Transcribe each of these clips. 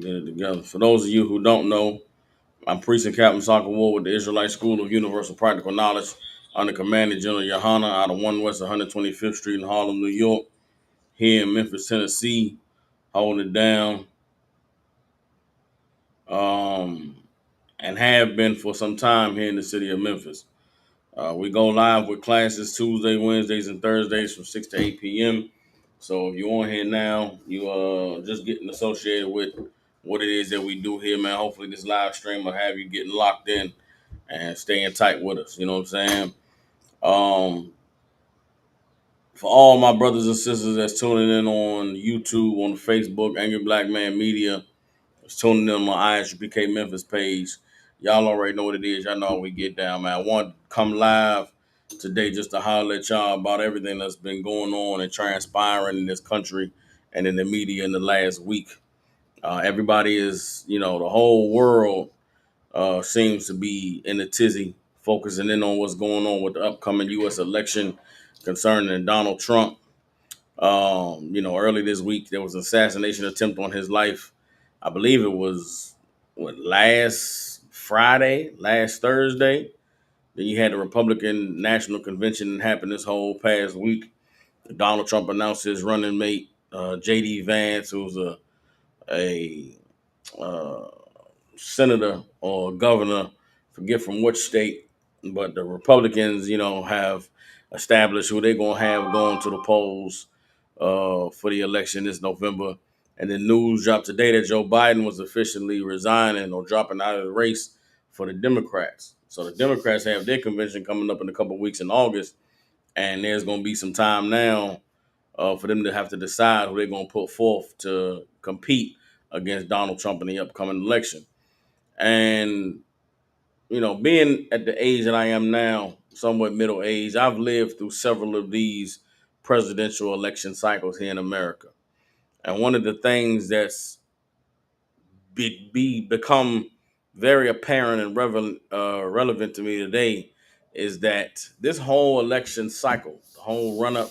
Get it together. For those of you who don't know, I'm Precinct Captain Soccer War with the Israelite School of Universal Practical Knowledge under Commanding General Yohana out of 1 West 125th Street in Harlem, New York. Here in Memphis, Tennessee, holding it down. Um, and have been for some time here in the city of Memphis. We go live with classes Tuesday, Wednesdays, and Thursdays from 6 to 8 p.m. So if you're on here now, you just getting associated with what it is that we do here, man. Hopefully this live stream will have you getting locked in and staying tight with us. You know what I'm saying? Um, for all my brothers and sisters that's tuning in on YouTube, on Facebook, Angry Black Man Media, that's tuning in on my ISUPK Memphis page. Y'all already know what it is. Y'all know how we get down, man. I want to come live today just to holler at y'all about everything that's been going on and transpiring in this country and in the media in the last week. Everybody is, the whole world seems to be in a tizzy, focusing in on what's going on with the upcoming U.S. election concerning Donald Trump. Early this week there was an assassination attempt on his life. I believe it was last Friday, last Thursday. Then you had the Republican National Convention that happened this whole past week. Donald Trump announced his running mate, J.D. Vance, who's a uh, senator or governor, forget from which state, but the Republicans, have established who they're gonna have going to the polls for the election this November. And then news dropped today that Joe Biden was officially resigning or dropping out of the race for the Democrats. So the Democrats have their convention coming up in a couple of weeks in August, and there's going to be some time now for them to have to decide who they're going to put forth to compete against Donald Trump in the upcoming election. And, being at the age that I am now, somewhat middle age, I've lived through several of these presidential election cycles here in America. And one of the things that's become very apparent and relevant to me today is that this whole election cycle, the whole run up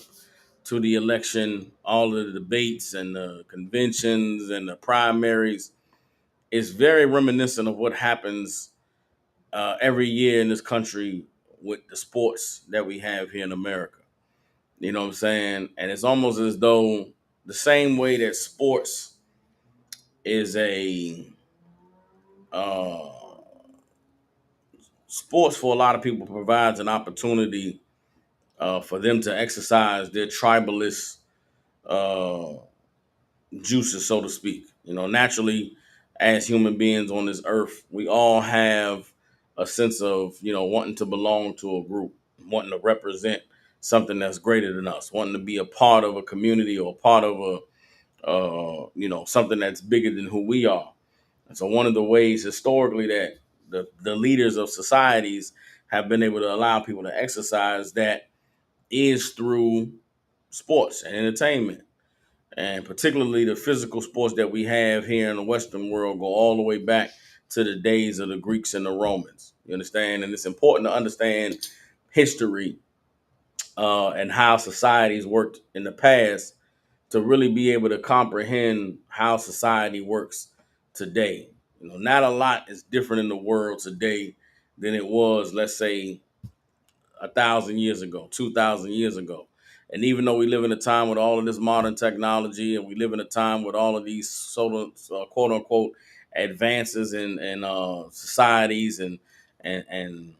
to the election, all of the debates and the conventions and the primaries is very reminiscent of what happens every year in this country with the sports that we have here in America. You know what I'm saying? And it's almost as though the same way that sports is uh, sports for a lot of people provides an opportunity for them to exercise their tribalist uh, juices, so to speak. Naturally, as human beings on this earth, we all have a sense of, wanting to belong to a group, wanting to represent something that's greater than us, wanting to be a part of a community or a part of something that's bigger than who we are. And so one of the ways historically that the leaders of societies have been able to allow people to exercise that is through sports and entertainment. And particularly the physical sports that we have here in the Western world go all the way back to the days of the Greeks and the Romans. You understand? And it's important to understand history and how societies worked in the past to really be able to comprehend how society works today. Not a lot is different in the world today than it was, let's say, 1,000 years ago, 2,000 years ago. And even though we live in a time with all of this modern technology, and we live in a time with all of these quote unquote advances in societies and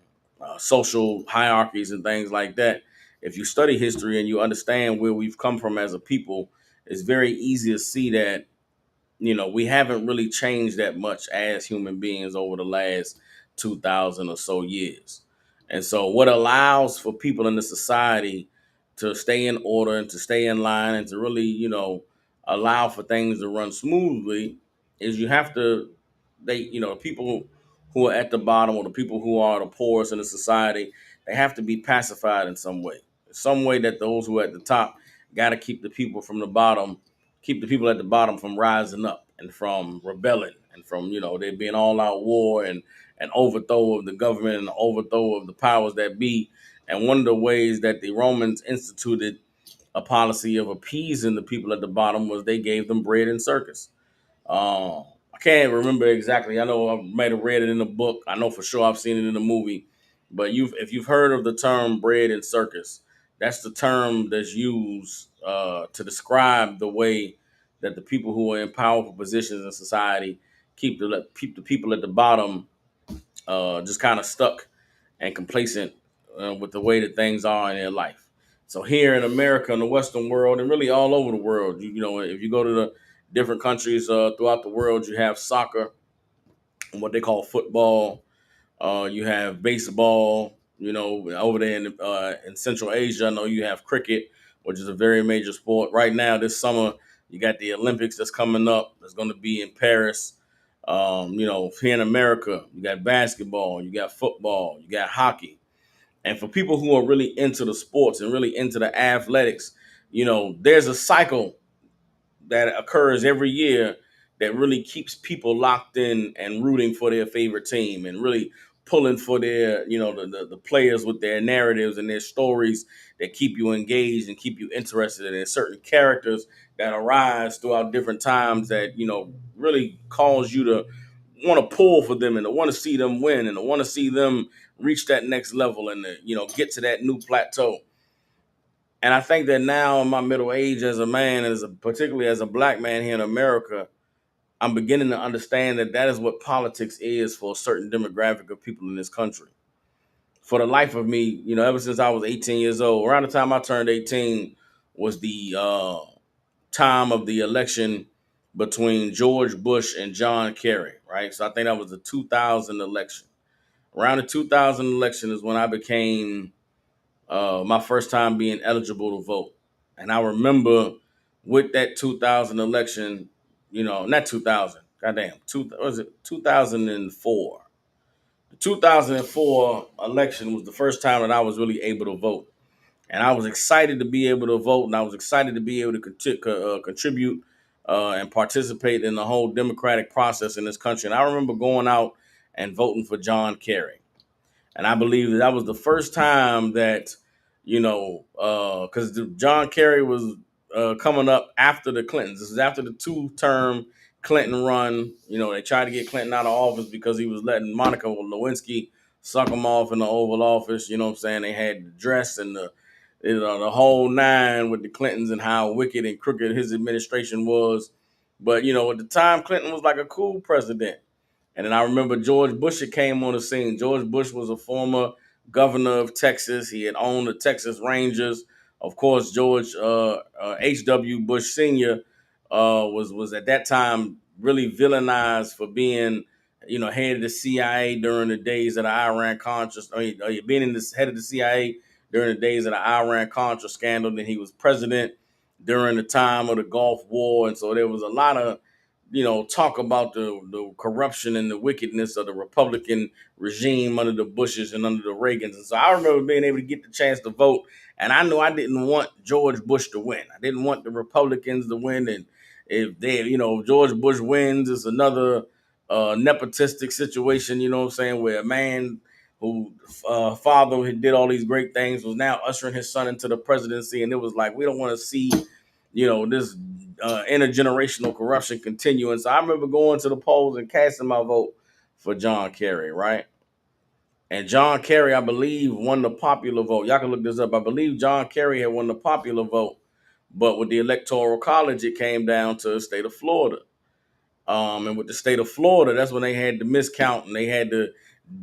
social hierarchies and things like that, if you study history and you understand where we've come from as a people, it's very easy to see that we haven't really changed that much as human beings over the last 2,000 or so years. And so what allows for people in the society to stay in order and to stay in line and to really, allow for things to run smoothly is you have to, the people who are at the bottom or the people who are the poorest in the society, they have to be pacified in some way that those who are at the top got to keep the people at the bottom from rising up and from rebelling and from, there being all out war and an overthrow of the government and the overthrow of the powers that be. And one of the ways that the Romans instituted a policy of appeasing the people at the bottom was they gave them bread and circus. I can't remember exactly. I know I might have read it in the book. I know for sure I've seen it in the movie. But if you've heard of the term bread and circus, that's the term that's used to describe the way that the people who are in powerful positions in society keep the people at the bottom just kind of stuck and complacent with the way that things are in their life. So here in America, in the Western world, and really all over the world, you know, if you go to the different countries throughout the world, you have soccer and what they call football. You have baseball. You know, over there in Central Asia, I know you have cricket, which is a very major sport. Right now, this summer, you got the Olympics that's coming up. That's going to be in Paris. You know, here in America, you got basketball, you got football, you got hockey. And for people who are really into the sports and really into the athletics, you know, there's a cycle that occurs every year that really keeps people locked in and rooting for their favorite team and really pulling for their, you know, the players with their narratives and their stories that keep you engaged and keep you interested in certain characters that arise throughout different times that, you know, really cause you to want to pull for them and to want to see them win and to want to see them reach that next level and to, you know, get to that new plateau. And I think that now in my middle age as a man, particularly as a black man here in America, I'm beginning to understand that that is what politics is for a certain demographic of people in this country. For the life of me, you know, ever since I was 18 years old, around the time I turned 18 was the time of the election between George Bush and John Kerry, right? So I think that was the 2000 election. Around the 2000 election is when I became my first time being eligible to vote. And I remember with that 2000 election, you know, not 2000, goddamn, was it 2004? The 2004 election was the first time that I was really able to vote. And I was excited to be able to vote, and I was excited to be able to contribute and participate in the whole democratic process in this country. And I remember going out and voting for John Kerry. And I believe that was the first time that, you know, because John Kerry was coming up after the Clintons. This is after the two-term Clinton run. You know, they tried to get Clinton out of office because he was letting Monica Lewinsky suck him off in the Oval Office. You know what I'm saying? They had the dress and the whole nine with the Clintons and how wicked and crooked his administration was. But, you know, at the time, Clinton was like a cool president. And then I remember George Bush came on the scene. George Bush was a former governor of Texas. He had owned the Texas Rangers. Of course, George H.W. Bush Sr. Was at that time really villainized for being, you know, head of the CIA during the days of the Iran Contra. Being in this head of the CIA during the days of the Iran Contra scandal. Then he was president during the time of the Gulf War, and so there was a lot of, you know, talk about the corruption and the wickedness of the Republican regime under the Bushes and under the Reagans. And so I remember being able to get the chance to vote. And I knew I didn't want George Bush to win. I didn't want the Republicans to win. And if they, you know, George Bush wins, it's another nepotistic situation, you know what I'm saying, where a man who father who did all these great things was now ushering his son into the presidency. And it was like, we don't want to see, you know, this intergenerational corruption continuing. So I remember going to the polls and casting my vote for John Kerry, right? And John Kerry, I believe, won the popular vote. Y'all can look this up. I believe John Kerry had won the popular vote, but with the Electoral College, it came down to the state of Florida. And with the state of Florida, that's when they had the miscount and they had to,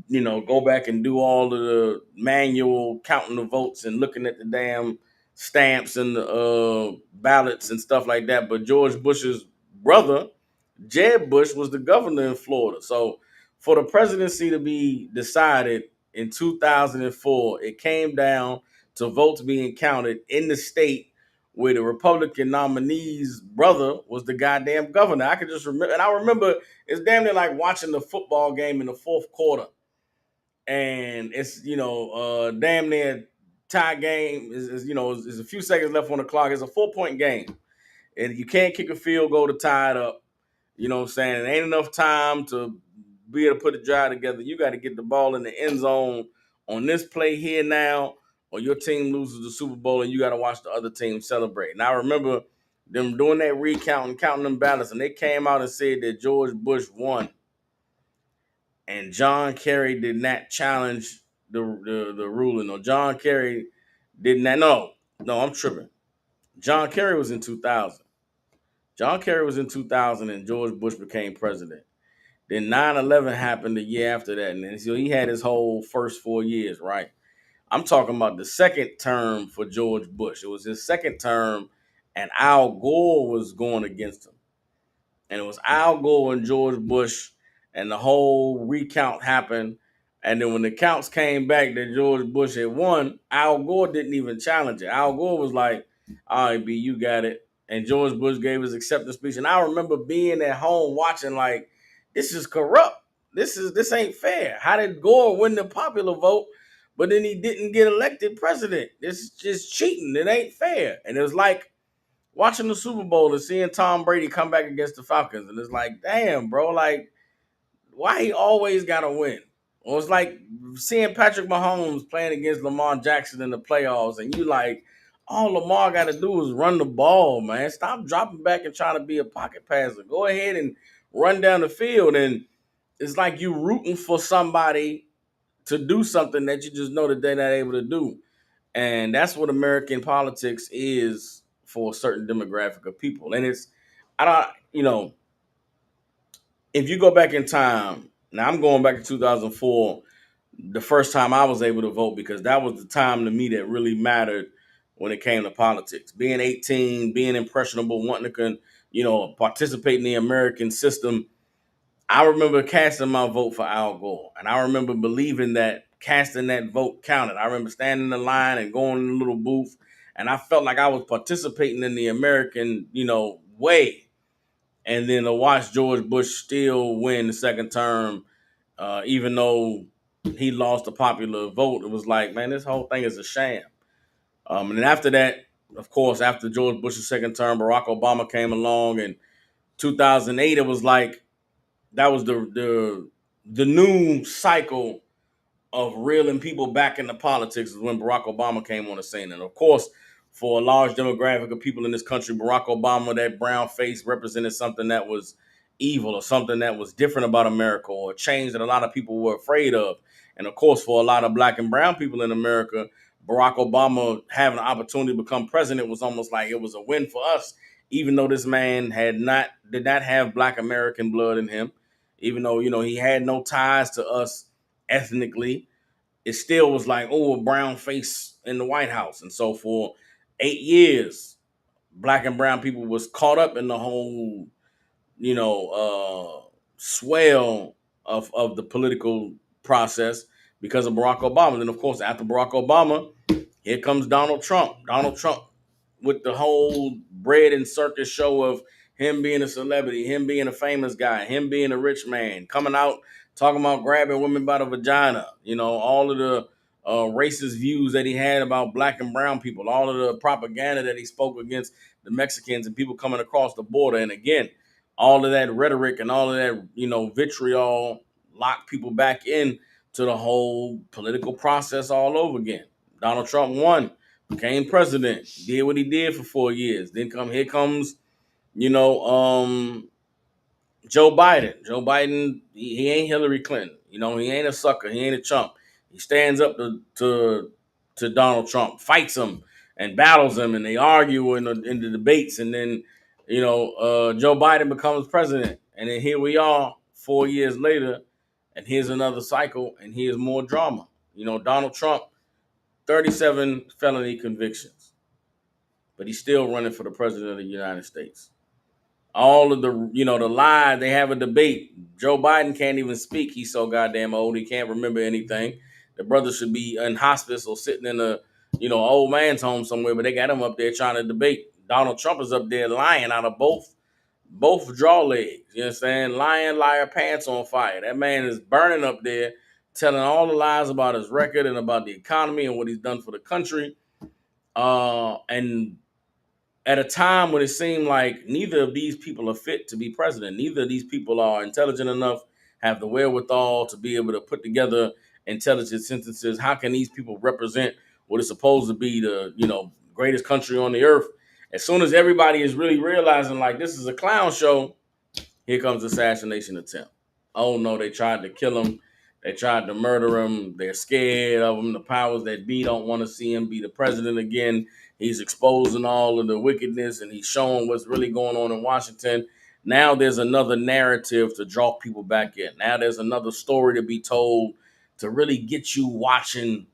you know, go back and do all of the manual counting the votes and looking at the damn stamps and the ballots and stuff like that. But George Bush's brother, Jeb Bush, was the governor in Florida. So for the presidency to be decided in 2004, it came down to votes being counted in the state where the Republican nominee's brother was the goddamn governor. I could just remember, and I remember it's damn near like watching the football game in the fourth quarter, and it's, you know, damn near tie game is you know, is a few seconds left on the clock. It's a 4-point game, and you can't kick a field goal to tie it up. You know what I'm saying? It ain't enough time to be able to put a drive together. You got to get the ball in the end zone on this play here now, or your team loses the Super Bowl and you got to watch the other team celebrate. And I remember them doing that recount and counting them ballots, and they came out and said that George Bush won, and John Kerry did not challenge the ruling. No, John Kerry did not. No, I'm tripping. John Kerry was in 2000. John Kerry was in 2000, and George Bush became president. Then 9/11 happened the year after that, and then, so he had his whole first 4 years, right? I'm talking about the second term for George Bush. It was his second term, and Al Gore was going against him. And it was Al Gore and George Bush, and the whole recount happened. And then when the counts came back that George Bush had won, Al Gore didn't even challenge it. Al Gore was like, "All right, B, you got it." And George Bush gave his acceptance speech. And I remember being at home watching, like, this is corrupt. This ain't fair. How did Gore win the popular vote, but then he didn't get elected president? This is just cheating. It ain't fair. And it was like watching the Super Bowl and seeing Tom Brady come back against the Falcons, and it's like, damn, bro, like, why he always gotta win? Or it's like seeing Patrick Mahomes playing against Lamar Jackson in the playoffs, and you like, all Lamar got to do is run the ball, man. Stop dropping back and trying to be a pocket passer. Go ahead and run down the field, and it's like you rooting for somebody to do something that you just know that they're not able to do. And that's what American politics is for a certain demographic of people. And it's, I don't, if you go back in time, now I'm going back to 2004, the first time I was able to vote, because that was the time to me that really mattered when it came to politics. Being 18, being impressionable, wanting to, participate in the American system. I remember casting my vote for Al Gore, and I remember believing that casting that vote counted. I remember standing in the line and going in the little booth, and I felt like I was participating in the American, way. And then to watch George Bush still win the second term, even though he lost the popular vote, it was like, man, this whole thing is a sham. And then after that, of course, after George Bush's second term, Barack Obama came along, and 2008, it was like that was the new cycle of reeling people back into politics is when Barack Obama came on the scene. And of course, for a large demographic of people in this country, Barack Obama, that brown face represented something that was evil or something that was different about America, or a change that a lot of people were afraid of. And of course, for a lot of black and brown people in America, Barack Obama having an opportunity to become president was almost like it was a win for us, even though this man did not have black American blood in him, even though, he had no ties to us ethnically. It still was like, oh, a brown face in the White House. And so for 8 years, black and brown people was caught up in the whole, swell of the political process because of Barack Obama. And then, of course, after Barack Obama, here comes Donald Trump. Donald Trump with the whole bread and circus show of him being a celebrity, him being a famous guy, him being a rich man, coming out talking about grabbing women by the vagina, all of the racist views that he had about black and brown people, all of the propaganda that he spoke against the Mexicans and people coming across the border. And again, all of that rhetoric and all of that, vitriol locked people back in to the whole political process all over again. Donald Trump won, became president, did what he did for 4 years. Then here comes, you know, Joe Biden. Joe Biden, he ain't Hillary Clinton. He ain't a sucker. He ain't a chump. He stands up to Donald Trump, fights him and battles him, and they argue in the debates. And then, Joe Biden becomes president. And then here we are 4 years later, and here's another cycle, and here's more drama. Donald Trump, 37 felony convictions, but he's still running for the president of the United States. All of the lie, they have a debate. Joe Biden can't even speak. He's so goddamn old. He can't remember anything. The brother should be in hospice or sitting in a, old man's home somewhere, but they got him up there trying to debate. Donald Trump is up there lying out of both jaw legs. You understand? Lying, liar, pants on fire. That man is burning up there, telling all the lies about his record and about the economy and what he's done for the country. And at a time when it seemed like neither of these people are fit to be president, neither of these people are intelligent enough, have the wherewithal to be able to put together intelligent sentences. How can these people represent what is supposed to be the greatest country on the earth? As soon as everybody is really realizing like this is a clown show, here comes assassination attempt. Oh no, they tried to kill him. They tried to murder him. They're scared of him. The powers that be don't want to see him be the president again. He's exposing all of the wickedness and he's showing what's really going on in Washington. Now there's another narrative to draw people back in. Now there's another story to be told to really get you watching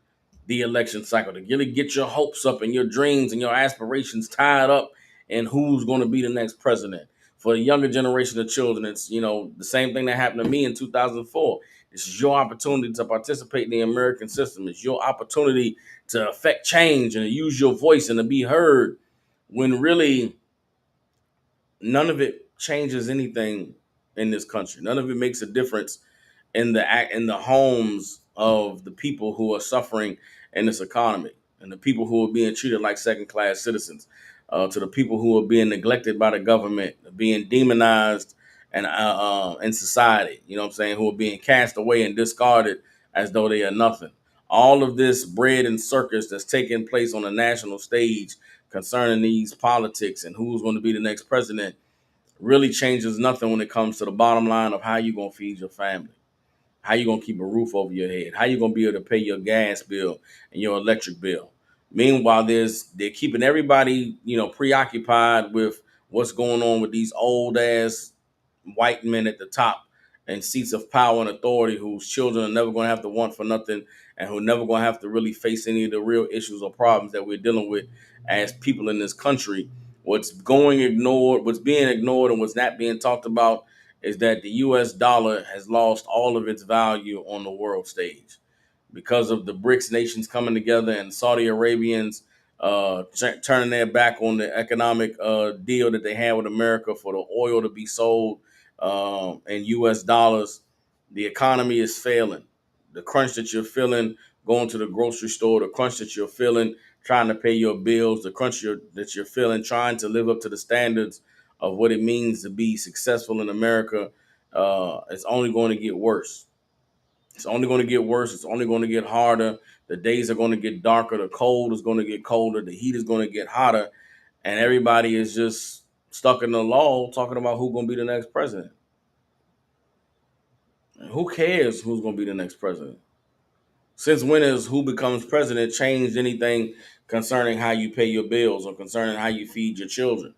the election cycle, to really get your hopes up and your dreams and your aspirations tied up in who's going to be the next president. For the younger generation of children, it's the same thing that happened to me in 2004. This is your opportunity to participate in the American system. It's your opportunity to affect change and to use your voice and to be heard, when really none of it changes anything in this country. None of it makes a difference in the homes of the people who are suffering in this economy, and the people who are being treated like second class citizens, to the people who are being neglected by the government, being demonized and in society. You know what I'm saying? Who are being cast away and discarded as though they are nothing. All of this bread and circus that's taking place on a national stage concerning these politics and who's going to be the next president really changes nothing when it comes to the bottom line of how you're going to feed your family, how you gonna keep a roof over your head, how you gonna be able to pay your gas bill and your electric bill. Meanwhile, they're keeping everybody, preoccupied with what's going on with these old ass white men at the top and seats of power and authority, whose children are never gonna have to want for nothing, and who are never gonna have to really face any of the real issues or problems that we're dealing with as people in this country. What's being ignored and what's not being talked about is that the US dollar has lost all of its value on the world stage because of the BRICS nations coming together and Saudi Arabians turning their back on the economic deal that they had with America for the oil to be sold in US dollars. The economy is failing. The crunch that you're feeling going to the grocery store, the crunch that you're feeling trying to pay your bills, the crunch that you're feeling trying to live up to the standards of what it means to be successful in America, it's only going to get worse. It's only going to get worse. It's only going to get harder. The days are going to get darker. The cold is going to get colder. The heat is going to get hotter. And everybody is just stuck in the lull talking about who's going to be the next president. And who cares who's going to be the next president? Since when has who becomes president changed anything concerning how you pay your bills or concerning how you feed your children?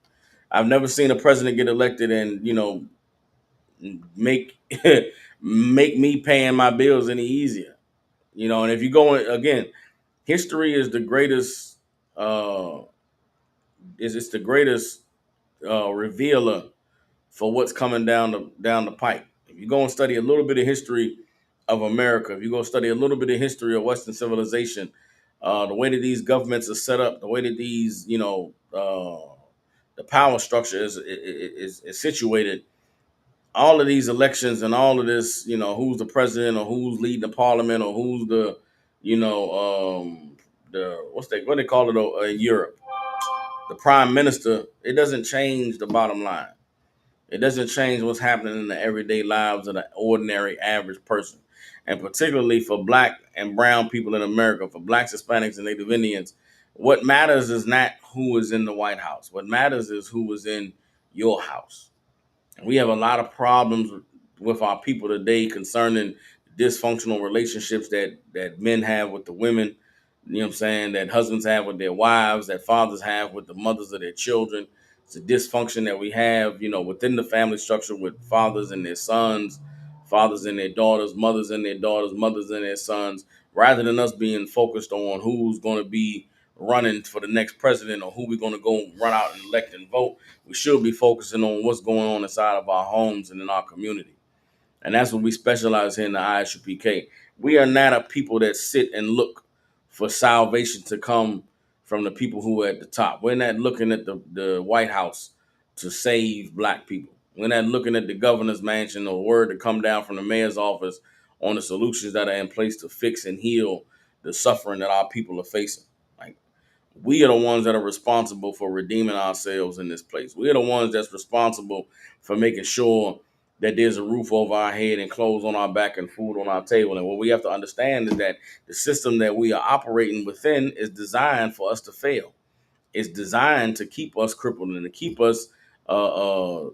I've never seen a president get elected and, make make me paying my bills any easier. And if you go again, history is the greatest is it's the greatest revealer for what's coming down the pipe. If you go and study a little bit of history of America, if you go study a little bit of history of Western civilization, the way that these governments are set up, the way that these the power structure is situated, all of these elections and all of this, who's the president or who's leading the parliament or who's the, what they call it in Europe, the prime minister, it doesn't change the bottom line. It doesn't change what's happening in the everyday lives of the ordinary average person. And particularly for black and brown people in America, for blacks, Hispanics, and Native Indians, what matters is not who is in the White House. What matters is who is in your house. We have a lot of problems with our people today concerning dysfunctional relationships that men have with the women, you know what I'm saying, that husbands have with their wives, that fathers have with the mothers of their children. It's a dysfunction that we have, within the family structure with fathers and their sons, fathers and their daughters, mothers and their daughters, mothers and their sons, rather than us being focused on who's going to be running for the next president or who we're going to go run out and elect and vote. We should be focusing on what's going on inside of our homes and in our community. And that's what we specialize in the ISUPK. We are not a people that sit and look for salvation to come from the people who are at the top. We're not looking at the White House to save black people. We're not looking at the governor's mansion or word to come down from the mayor's office on the solutions that are in place to fix and heal the suffering that our people are facing. Like, we are the ones that are responsible for redeeming ourselves in this place. We are the ones that's responsible for making sure that there's a roof over our head and clothes on our back and food on our table. And what we have to understand is that the system that we are operating within is designed for us to fail. is designed to keep us crippled and to keep us, uh, uh,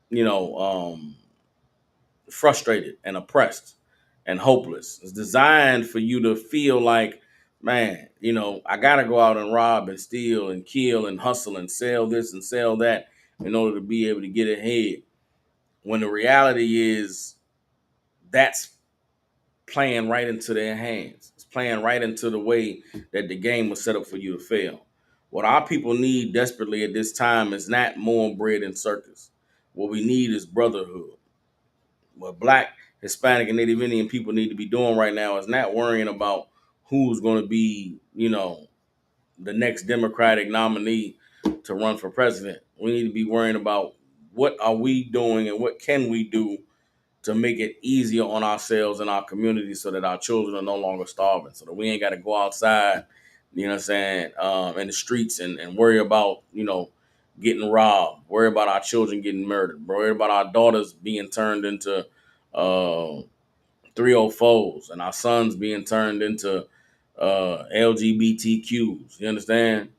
you know, frustrated and oppressed and hopeless. It's designed for you to feel like, man, I got to go out and rob and steal and kill and hustle and sell this and sell that in order to be able to get ahead. When the reality is that's playing right into their hands. It's playing right into the way that the game was set up for you to fail. What our people need desperately at this time is not more bread and circus. What we need is brotherhood. What Black, Hispanic, and Native Indian people need to be doing right now is not worrying about who's going to be, the next Democratic nominee to run for president. We need to be worrying about what are we doing and what can we do to make it easier on ourselves and our community so that our children are no longer starving, so that we ain't got to go outside, in the streets and worry about, getting robbed, worry about our children getting murdered, worry about our daughters being turned into uh, 304s and our sons being turned into LGBTQs. You understand?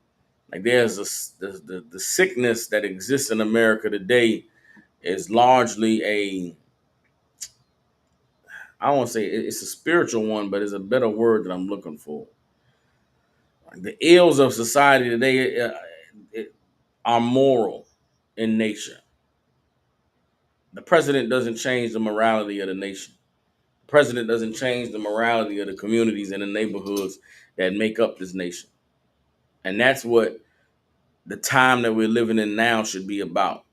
Like there's the sickness that exists in America today is largely I don't want to say it's a spiritual one, but it's a better word that I'm looking for. The ills of society today are moral in nature. The president doesn't change the morality of the nation. The president doesn't change the morality of the communities and the neighborhoods that make up this nation. And that's what the time that we're living in now should be about.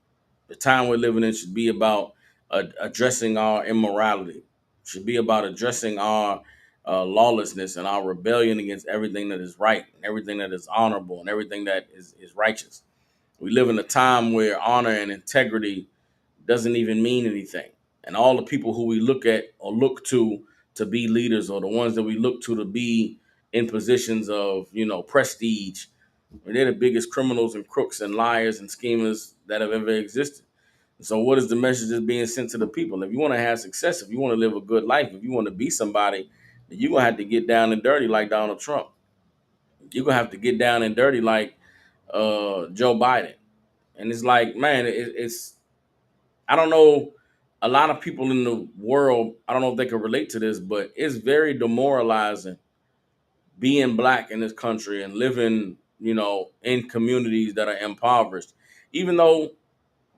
The time we're living in should be about addressing our immorality, should be about addressing our lawlessness and our rebellion against everything that is right and everything that is honorable and everything that is righteous. We live in a time where honor and integrity doesn't even mean anything. And all the people who we look at or look to be leaders, or the ones that we look to be in positions of, prestige, they're the biggest criminals and crooks and liars and schemers that have ever existed. So what is the message that's being sent to the people? If you want to have success, if you want to live a good life, if you want to be somebody, then you're going to have to get down and dirty like Donald Trump. You're going to have to get down and dirty like Joe Biden. And it's like, man, it's, I don't know, a lot of people in the world, I don't know if they can relate to this, but it's very demoralizing being Black in this country and living, in communities that are impoverished. Even though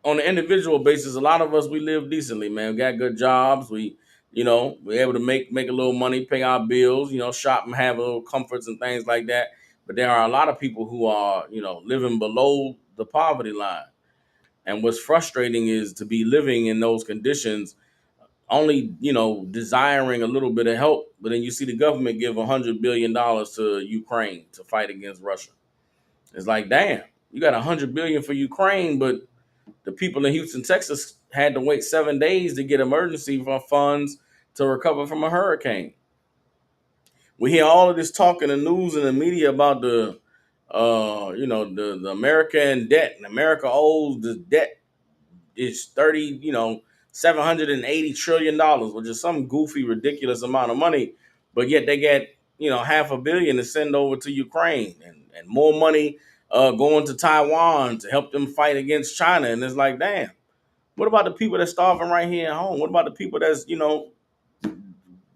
on an individual basis, a lot of us, we live decently, man. We got good jobs. We're able to make a little money, pay our bills, shop and have a little comforts and things like that. But there are a lot of people who are, living below the poverty line. And what's frustrating is to be living in those conditions, only, desiring a little bit of help. But then you see the government give $100 billion to Ukraine to fight against Russia. It's like, damn, you got $100 billion for Ukraine, but the people in Houston, Texas had to wait 7 days to get emergency funds to recover from a hurricane. We hear all of this talk in the news and the media about the American debt, and America owes this debt is 780 trillion dollars, which is some goofy, ridiculous amount of money. But yet they get, $500 million to send over to Ukraine, and more money going to Taiwan to help them fight against China. And it's like, damn, what about the people that's starving right here at home? What about the people that's,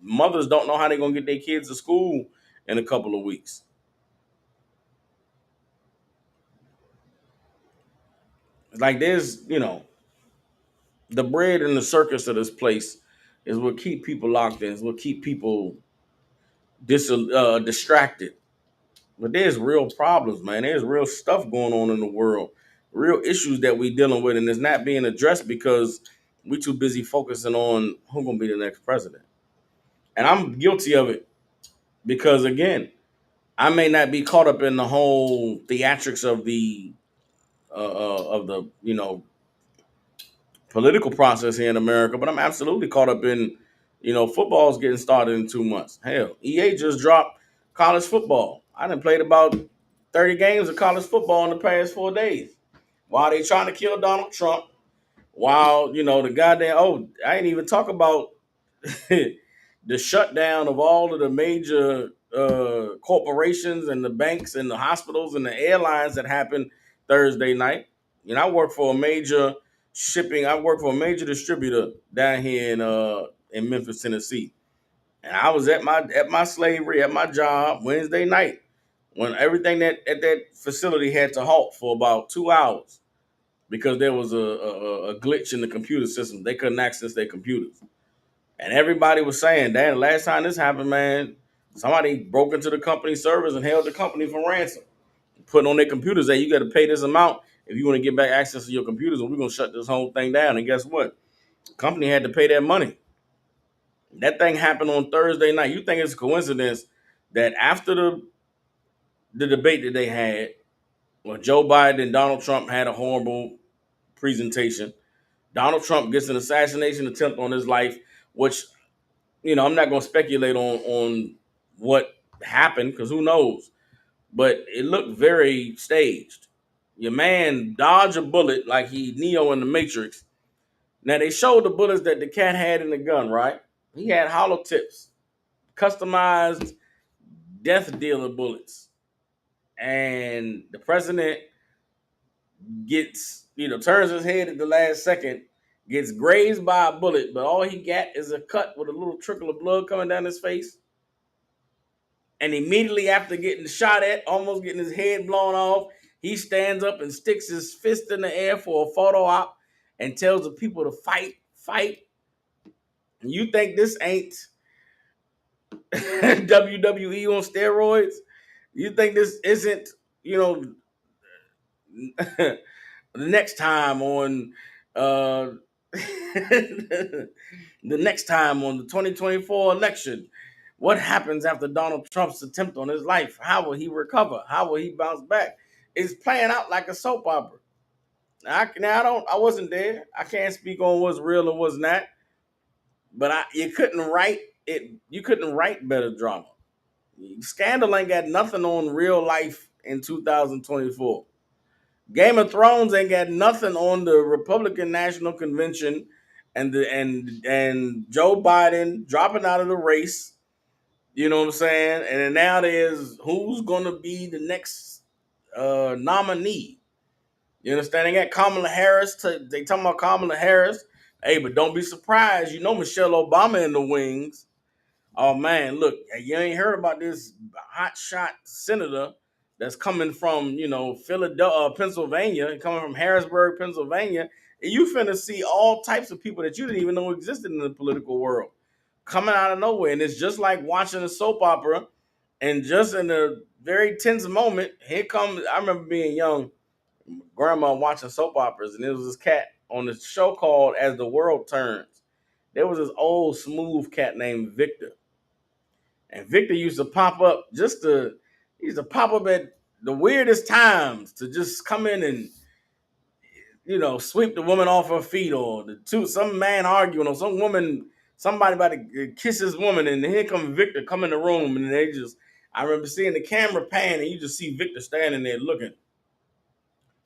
mothers don't know how they're going to get their kids to school in a couple of weeks? It's like there's, the bread and the circus of this place is what keep people locked in, is what keep people distracted. But there's real problems, man. There's real stuff going on in the world, real issues that we dealing with, and it's not being addressed because we too busy focusing on who's gonna be the next president. And I'm guilty of it because, again, I may not be caught up in the whole theatrics of the political process here in America, but I'm absolutely caught up in, football's getting started in 2 months. Hell, EA just dropped college football. I done played about 30 games of college football in the past 4 days. While they trying to kill Donald Trump, while, the goddamn, I ain't even talk about the shutdown of all of the major corporations and the banks and the hospitals and the airlines that happened Thursday night. You know, I work for a major shipping. I work for a major distributor down here in Memphis, Tennessee, and I was at my slavery at my job Wednesday night when everything that at that facility had to halt for about 2 hours because there was a glitch in the computer system. They couldn't access their computers. And everybody was saying, "Damn, the last time this happened, man, somebody broke into the company servers and held the company for ransom, putting on their computers that you got to pay this amount if you want to get back access to your computers, or we're gonna shut this whole thing down." And guess what? The company had to pay that money. That thing happened on Thursday night. You think it's a coincidence that after the debate that they had, when Joe Biden and Donald Trump had a horrible presentation, Donald Trump gets an assassination attempt on his life, which I'm not going to speculate on what happened because who knows. But it looked very staged. Your man dodged a bullet like he Neo in the Matrix. Now they showed the bullets that the cat had in the gun, right? He had hollow tips, customized death dealer bullets, and the president gets turns his head at the last second, gets grazed by a bullet, but all he got is a cut with a little trickle of blood coming down his face. And immediately after getting shot at, almost getting his head blown off, he stands up and sticks his fist in the air for a photo op and tells the people to fight, fight. And you think this ain't WWE on steroids? You think this isn't, the next time on uh the next time on the 2024 election? What happens after Donald Trump's attempt on his life? How will he recover? How will he bounce back? It's playing out like a soap opera. I wasn't there. I can't speak on what's real and what's not. But you couldn't write it. You couldn't write better drama. Scandal ain't got nothing on real life in 2024. Game of Thrones ain't got nothing on the Republican National Convention and Joe Biden dropping out of the race. You know what I'm saying? And then now there's who's gonna be the next nominee. You understand? They got Kamala Harris. They talking about Kamala Harris. Hey, but don't be surprised. You know Michelle Obama in the wings. Oh man, look, you ain't heard about this hot shot senator that's coming from Philadelphia, Pennsylvania, coming from Harrisburg, Pennsylvania. And you finna see all types of people that you didn't even know existed in the political world coming out of nowhere, and it's just like watching a soap opera. And just in a very tense moment, here comes. I remember being young, grandma watching soap operas, and there was this cat on this show called As the World Turns. There was this old smooth cat named Victor. And Victor used to pop up he used to pop up at the weirdest times to just come in and, sweep the woman off her feet, or some man arguing, or somebody about to kiss his woman, and here comes Victor come in the room, and I remember seeing the camera pan, and you just see Victor standing there looking.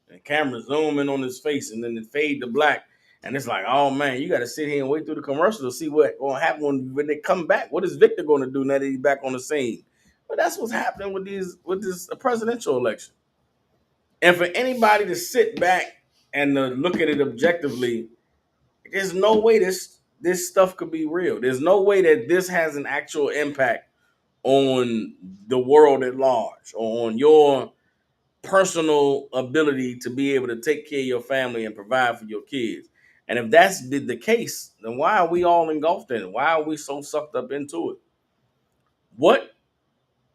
And the camera zooming on his face, and then it fade to black. And it's like, oh man, you got to sit here and wait through the commercial to see what going to happen when they come back. What is Victor going to do now that he's back on the scene? But that's what's happening with this presidential election. And for anybody to sit back and look at it objectively, there's no way this stuff could be real. There's no way that this has an actual impact on the world at large, or on your personal ability to be able to take care of your family and provide for your kids. And if that's the case, then why are we all engulfed in it? Why are we so sucked up into it? What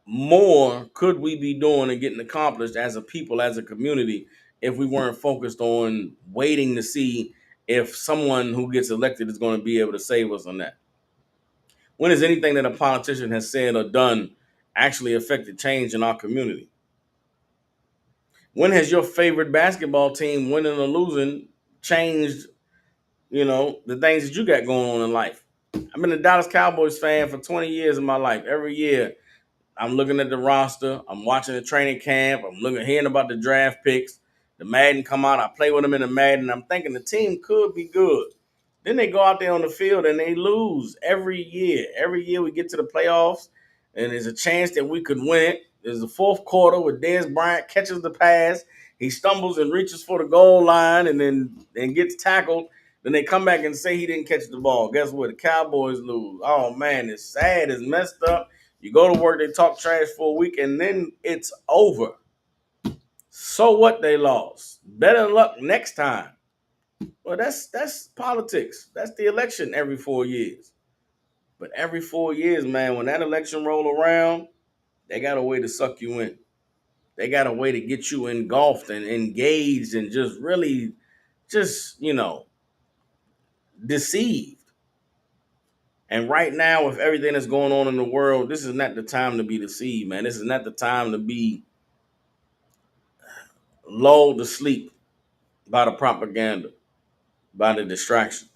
more could we be doing and getting accomplished as a people, as a community, if we weren't focused on waiting to see if someone who gets elected is going to be able to save us on that? When has anything that a politician has said or done actually affected change in our community? When has your favorite basketball team, winning or losing, changed, the things that you got going on in life? I've been a Dallas Cowboys fan for 20 years of my life. Every year, I'm looking at the roster. I'm watching the training camp. Hearing about the draft picks. The Madden come out. I play with them in the Madden. I'm thinking the team could be good. Then they go out there on the field and they lose every year. Every year we get to the playoffs and there's a chance that we could win it. There's the fourth quarter where Dez Bryant catches the pass. He stumbles and reaches for the goal line and gets tackled. Then they come back and say he didn't catch the ball. Guess what? The Cowboys lose. Oh, man, it's sad. It's messed up. You go to work, they talk trash for a week, and then it's over. So what? They lost. Better luck next time. Well, that's politics. That's the election every 4 years. But every 4 years, man, when that election roll around, they got a way to suck you in. They got a way to get you engulfed and engaged and just really deceived. And right now, with everything that's going on in the world, this is not the time to be deceived, man. This is not the time to be lulled to sleep by the propaganda, by the distractions.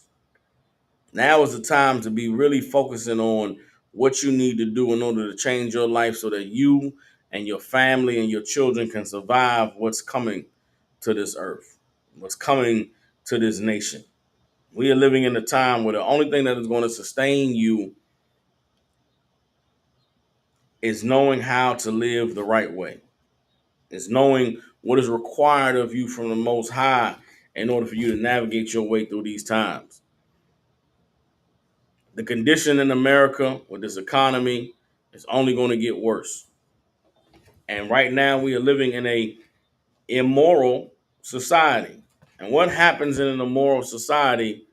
Now is the time to be really focusing on what you need to do in order to change your life so that you and your family and your children can survive what's coming to this earth, what's coming to this nation. We are living in a time where the only thing that is going to sustain you is knowing how to live the right way. It's knowing what is required of you from the Most High in order for you to navigate your way through these times. The condition in America with this economy is only going to get worse. And right now we are living in a immoral society. And what happens in an immoral society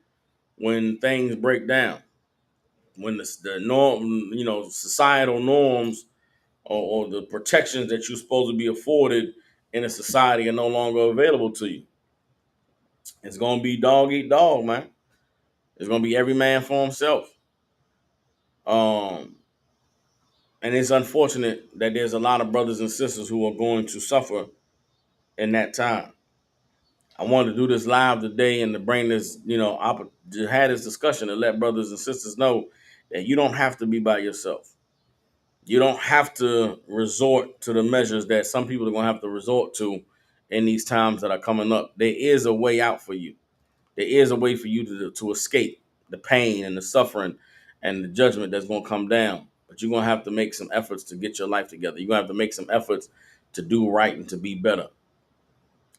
when things break down? When the norm, societal norms or the protections that you're supposed to be afforded in a society are no longer available to you. It's gonna be dog eat dog, man. It's gonna be every man for himself. Um, and it's unfortunate that there's a lot of brothers and sisters who are going to suffer in that time. I wanted to do this live today and to bring this, to have this discussion and let brothers and sisters know that you don't have to be by yourself. You don't have to resort to the measures that some people are going to have to resort to in these times that are coming up. There is a way out for you. There is a way for you to escape the pain and the suffering and the judgment that's going to come down. But you're going to have to make some efforts to get your life together. You're going to have to make some efforts to do right and to be better.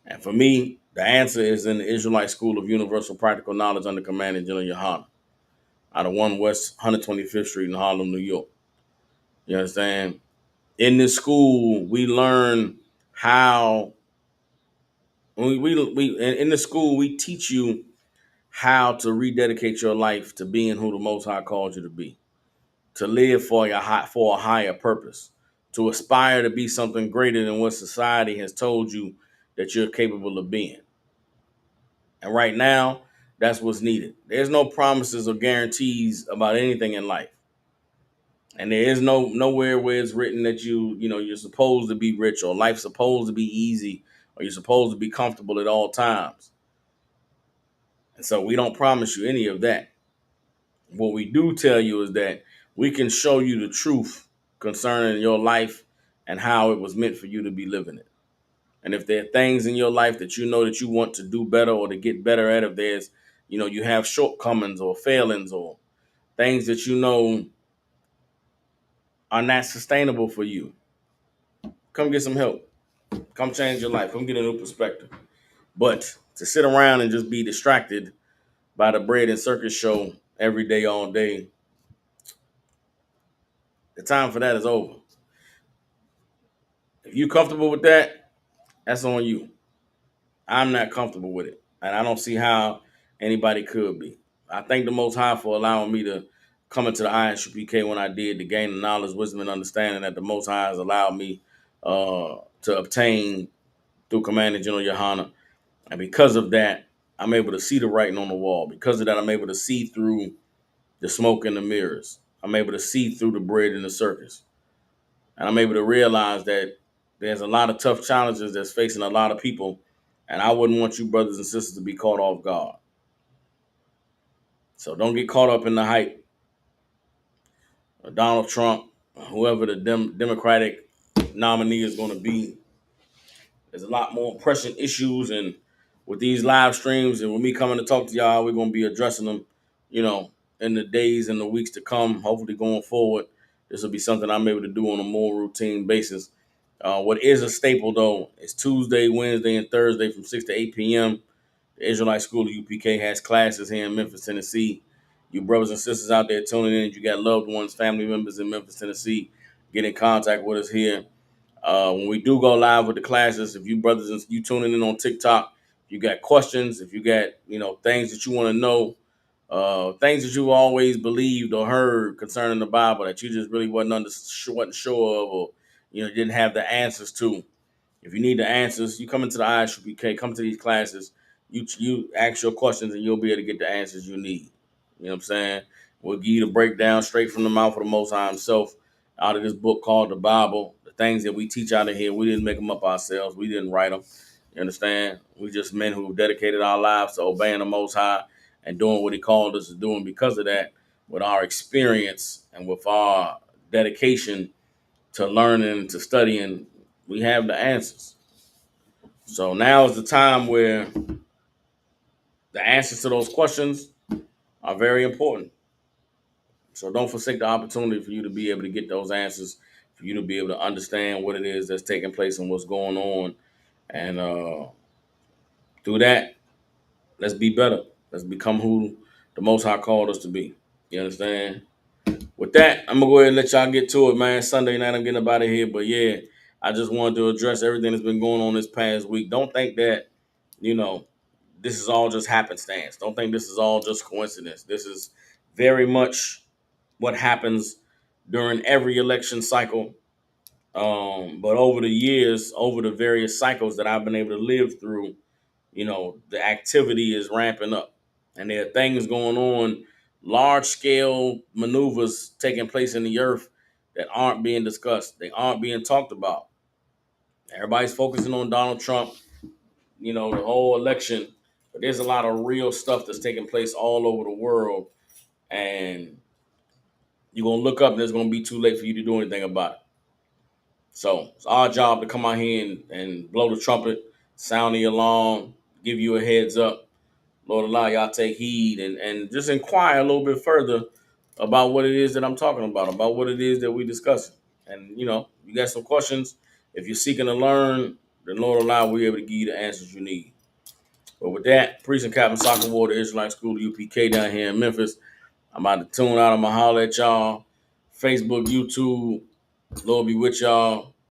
And for me, the answer is in the Israelite School of Universal Practical Knowledge under Commanding General Yohana out of 1 West 125th Street in Harlem, New York. You understand? In this school, we learn how in the school we teach you how to rededicate your life to being who the Most High called you to be, to live for a higher purpose, to aspire to be something greater than what society has told you that you're capable of being. And right now, that's what's needed. There's no promises or guarantees about anything in life. And there is nowhere where it's written that you're supposed to be rich or life's supposed to be easy or you're supposed to be comfortable at all times. And so we don't promise you any of that. What we do tell you is that we can show you the truth concerning your life and how it was meant for you to be living it. And if there are things in your life that you know that you want to do better or to get better at, if there's, you have shortcomings or failings or things that you know are not sustainable for you, come get some help. Come change your life. Come get a new perspective. But to sit around and just be distracted by the bread and circus show every day, all day, the time for that is over. If you're comfortable with that, that's on you. I'm not comfortable with it. And I don't see how anybody could be. I thank the Most High for allowing me to come into the ISUPK when I did to gain the knowledge, wisdom, and understanding that the Most High has allowed me to obtain through Commander General Yohana. And because of that, I'm able to see the writing on the wall. Because of that, I'm able to see through the smoke and the mirrors. I'm able to see through the bread and the circus. And I'm able to realize that there's a lot of tough challenges that's facing a lot of people. And I wouldn't want you brothers and sisters to be caught off guard. So don't get caught up in the hype. Donald Trump, whoever the Democratic nominee is going to be, there's a lot more pressing issues. And with these live streams and with me coming to talk to y'all, we're going to be addressing them, in the days and the weeks to come, hopefully going forward, This will be something I'm able to do on a more routine basis. What is a staple though is Tuesday, Wednesday, and Thursday from 6 to 8 p.m. The Israelite School of UPK has classes here in Memphis, Tennessee. You brothers and sisters out there tuning in, you got loved ones, family members in Memphis, Tennessee, get in contact with us here. When we do go live with the classes, if you brothers and you tuning in on TikTok, if you got questions, if you got things that you want to know, things that you've always believed or heard concerning the Bible that you just really wasn't sure of, or didn't have the answers to. If you need the answers, you come into the ISUPK, come to these classes, you ask your questions, and you'll be able to get the answers you need. You know what I'm saying? We'll give you the breakdown straight from the mouth of the Most High Himself out of this book called the Bible. The things that we teach out of here, we didn't make them up ourselves. We didn't write them. You understand? We just men who dedicated our lives to obeying the Most High and doing what He called us to do. And because of that, with our experience and with our dedication to learning, to studying, we have the answers. So now is the time where the answers to those questions are very important. So don't forsake the opportunity for you to be able to get those answers, for you to be able to understand what it is that's taking place and what's going on. And through that, let's be better. Let's become who the Most High called us to be. You understand? With that, I'm going to go ahead and let y'all get to it, man. Sunday night, I'm getting up out of here. But yeah, I just wanted to address everything that's been going on this past week. Don't think that, this is all just happenstance. Don't think this is all just coincidence. This is very much what happens during every election cycle. But over the years, over the various cycles that I've been able to live through, the activity is ramping up. And there are things going on, large scale maneuvers taking place in the earth that aren't being discussed. They aren't being talked about. Everybody's focusing on Donald Trump, the whole election. But there's a lot of real stuff that's taking place all over the world. And you're going to look up and it's going to be too late for you to do anything about it. So it's our job to come out here and blow the trumpet, sound the alarm, give you a heads up. Lord, allow y'all take heed and just inquire a little bit further about what it is that I'm talking about what it is that we discussing. And, you got some questions. If you're seeking to learn, then Lord, allow we're able to give you the answers you need. But with that, Priest and Captain Soccer War, the Israelite School of UPK down here in Memphis. I'm about to tune out. I'm going to holler at y'all. Facebook, YouTube. Lord be with y'all.